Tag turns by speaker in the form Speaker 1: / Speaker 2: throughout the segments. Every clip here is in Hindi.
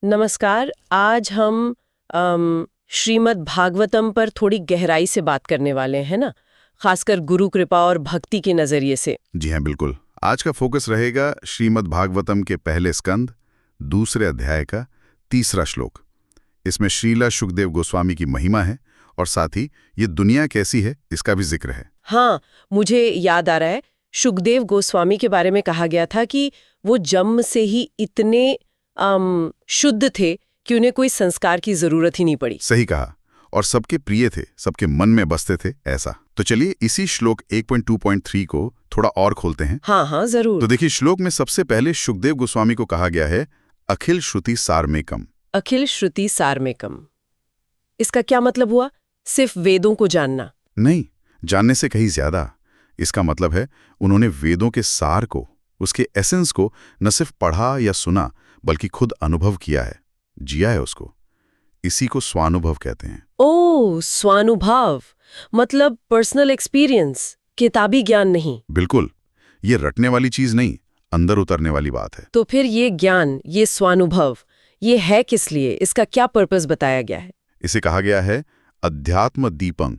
Speaker 1: नमस्कार। आज हम श्रीमद् भागवतम पर थोड़ी गहराई से बात करने वाले हैं ना, खासकर गुरु कृपा और भक्ति के नजरिए से।
Speaker 2: जी हाँ, बिल्कुल। आज का फोकस रहेगा श्रीमद् भागवतम के पहले स्कंद, दूसरे अध्याय का तीसरा श्लोक। इसमें श्रीला शुकदेव गोस्वामी की महिमा है और साथ ही ये दुनिया कैसी है इसका भी जिक्र है।
Speaker 1: हाँ, मुझे याद आ रहा है, शुकदेव गोस्वामी के बारे में कहा गया था कि वो जन्म से ही इतने शुद्ध थे कि उन्हें कोई संस्कार की जरूरत ही नहीं पड़ी।
Speaker 2: सही कहा। और सबके प्रिय थे, सबके मन में बसते थे ऐसा। तो चलिए इसी श्लोक 1.2.3 को थोड़ा और खोलते हैं।
Speaker 1: हाँ, जरूर।
Speaker 2: तो देखिए, श्लोक में सबसे पहले शुकदेव गोस्वामी को कहा गया है अखिल श्रुति सारमेकम।
Speaker 1: अखिल श्रुति सारमेकम, इसका क्या मतलब हुआ? सिर्फ वेदों को जानना?
Speaker 2: नहीं, जानने से कहीं ज्यादा। इसका मतलब है उन्होंने वेदों के सार को, उसके एसेंस को न सिर्फ पढ़ा या सुना, बल्कि खुद अनुभव किया है, जिया है उसको। इसी को स्वानुभव कहते हैं।
Speaker 1: ओह, स्वानुभव मतलब पर्सनल एक्सपीरियंस, किताबी ज्ञान नहीं।
Speaker 2: बिल्कुल, ये रटने वाली चीज नहीं, अंदर उतरने वाली बात है।
Speaker 1: तो फिर ये ज्ञान, ये स्वानुभव, ये है किस लिए? इसका क्या पर्पस बताया गया है?
Speaker 2: इसे कहा गया है अध्यात्म दीपं,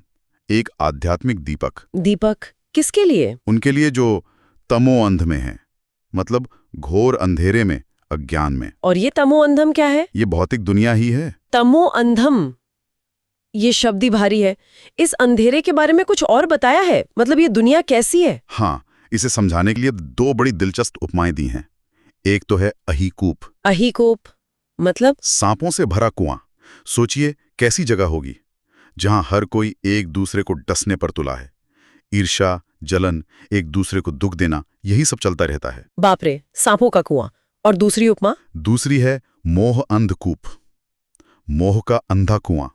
Speaker 2: एक आध्यात्मिक दीपक।
Speaker 1: दीपक किसके लिए?
Speaker 2: उनके लिए जो तमो अंध में है, मतलब घोर अंधेरे में, अज्ञान में।
Speaker 1: और ये तमो अंधम क्या है?
Speaker 2: ये भौतिक दुनिया ही है।
Speaker 1: तमो अंधम, ये शब्द ही भारी है। इस अंधेरे के बारे में कुछ और बताया है? मतलब ये दुनिया कैसी है?
Speaker 2: हाँ, इसे समझाने के लिए दो बड़ी दिलचस्प उपमाएं दी हैं। एक तो है अहीकूप।
Speaker 1: अहीकोप मतलब?
Speaker 2: सांपों से भरा कुआं। सोचिए कैसी जगह होगी जहां हर कोई एक दूसरे को डसने पर तुला है। ईर्ष्या, जलन, एक दूसरे को दुख देना, यही सब चलता रहता है।
Speaker 1: बाप रे, सांपों का कुआं। और दूसरी उपमा?
Speaker 2: दूसरी है मोह अंधकूप, मोह का अंधा कुआं।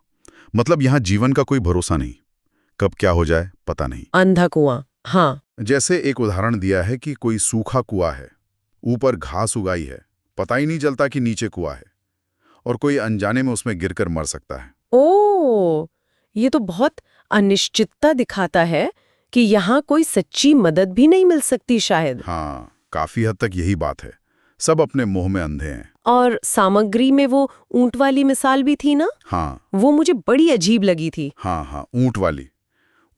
Speaker 2: मतलब यहां जीवन का कोई भरोसा नहीं, कब क्या हो जाए पता नहीं।
Speaker 1: अंधा कुआं, हाँ।
Speaker 2: जैसे एक उदाहरण दिया है कि कोई सूखा कुआं है, ऊपर घास उगाई है, पता ही नहीं चलता कि नीचे कुआं है, और कोई अनजाने में उसमें गिरकर मर सकता है।
Speaker 1: ओह, ये तो बहुत अनिश्चितता दिखाता है कि यहाँ कोई सच्ची मदद भी नहीं मिल सकती शायद।
Speaker 2: हाँ, काफी हद तक यही बात है। सब अपने मोह में अंधे हैं।
Speaker 1: और सामग्री में वो ऊंट वाली मिसाल भी थी ना?
Speaker 2: हाँ,
Speaker 1: वो मुझे बड़ी अजीब लगी थी।
Speaker 2: हाँ, ऊंट वाली।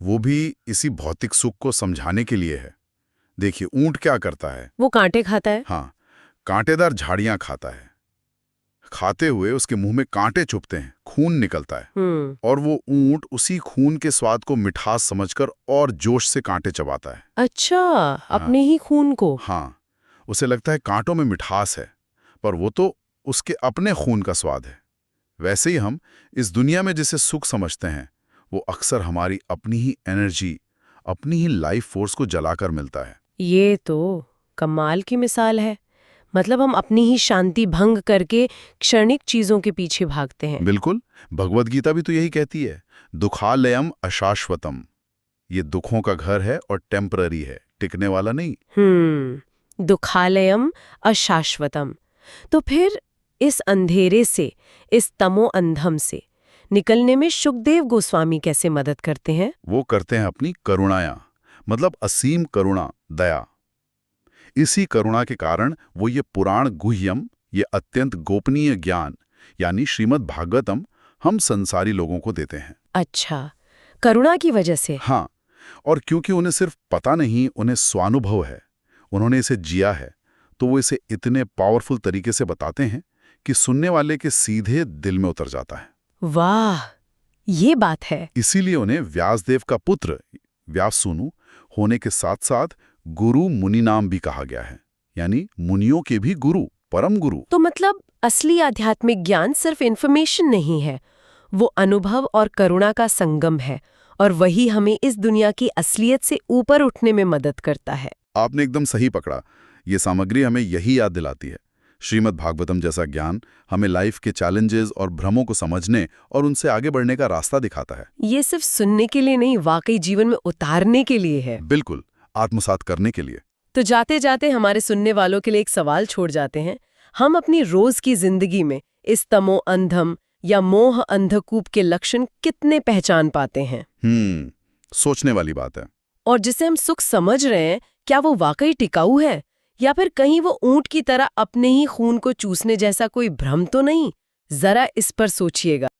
Speaker 2: वो भी इसी भौतिक सुख को समझाने के लिए है। देखिए, ऊंट क्या करता है?
Speaker 1: वो कांटे खाता है।
Speaker 2: हाँ, कांटेदार झाड़ियां खाता है। खाते हुए उसके मुंह में कांटे चुभते हैं, खून निकलता है। और वो ऊंट उसी खून के स्वाद को मिठास समझकर और जोश से कांटे चबाता है।
Speaker 1: अच्छा, अपने ही खून को?
Speaker 2: हाँ, उसे लगता है कांटों में मिठास है, पर वो तो उसके अपने खून का स्वाद है। वैसे ही हम इस दुनिया में जिसे सुख समझते हैं, वो अक्सर हमारी अपनी ही एनर्जी, अपनी ही लाइफ फोर्स को जलाकर मिलता है।
Speaker 1: ये तो कमाल की मिसाल है। मतलब हम अपनी ही शांति भंग करके क्षणिक चीजों के पीछे भागते हैं।
Speaker 2: बिल्कुल, भगवद गीता भी तो यही कहती है, दुखालयम अशाश्वतम। ये दुखों का घर है और टेम्पररी है, टिकने वाला नहीं।
Speaker 1: दुखालयम अशाश्वतम। तो फिर इस अंधेरे से, इस तमो अंधम से निकलने में शुकदेव गोस्वामी कैसे मदद करते हैं?
Speaker 2: वो करते हैं अपनी करुणाया, मतलब असीम करुणा, दया। इसी करुणा के कारण वो ये पुराण गुह्यम, ये अत्यंत गोपनीय ज्ञान यानी श्रीमद् भागवतम हम संसारी लोगों को देते हैं।
Speaker 1: अच्छा, करुणा की वजह से?
Speaker 2: हाँ, और क्योंकि उन्हें सिर्फ पता नहीं, उन्हें स्वानुभव है, उन्होंने इसे जिया है, तो वो इसे इतने पावरफुल तरीके से बताते हैं कि सुनने वाले के सीधे दिल में उतर जाता है।
Speaker 1: वाह, ये बात है।
Speaker 2: इसीलिए उन्हें व्यासदेव का पुत्र, व्याससूनु होने के साथ साथ गुरु मुनि नाम भी कहा गया है, यानी मुनियों के भी गुरु, परम गुरु।
Speaker 1: तो मतलब असली आध्यात्मिक ज्ञान सिर्फ इन्फॉर्मेशन नहीं है, वो अनुभव और करुणा का संगम है, और वही हमें इस दुनिया की असलियत से ऊपर उठने में मदद करता है।
Speaker 2: आपने एकदम सही पकड़ा। ये सामग्री हमें यही याद दिलाती है। श्रीमद् भागवतम जैसा ज्ञान हमें लाइफ के चैलेंजेस और भ्रमों को समझने और उनसे आगे बढ़ने का रास्ता दिखाता है।
Speaker 1: ये सिर्फ सुनने के लिए नहीं, वाकई जीवन में उतारने के लिए है।
Speaker 2: बिल्कुल, आत्मसात करने के लिए।
Speaker 1: तो जाते जाते हमारे सुनने वालों के लिए एक सवाल छोड़ जाते हैं। हम अपनी रोज की जिंदगी में इस तमो अंधम या मोह अंधकूप के लक्षण कितने पहचान पाते हैं?
Speaker 2: सोचने वाली बात है।
Speaker 1: और जिसे हम सुख समझ रहे हैं, क्या वो वाकई टिकाऊ है या फिर कहीं वो ऊंट की तरह अपने ही खून को चूसने जैसा कोई भ्रम तो नहीं? जरा इस पर सोचिएगा।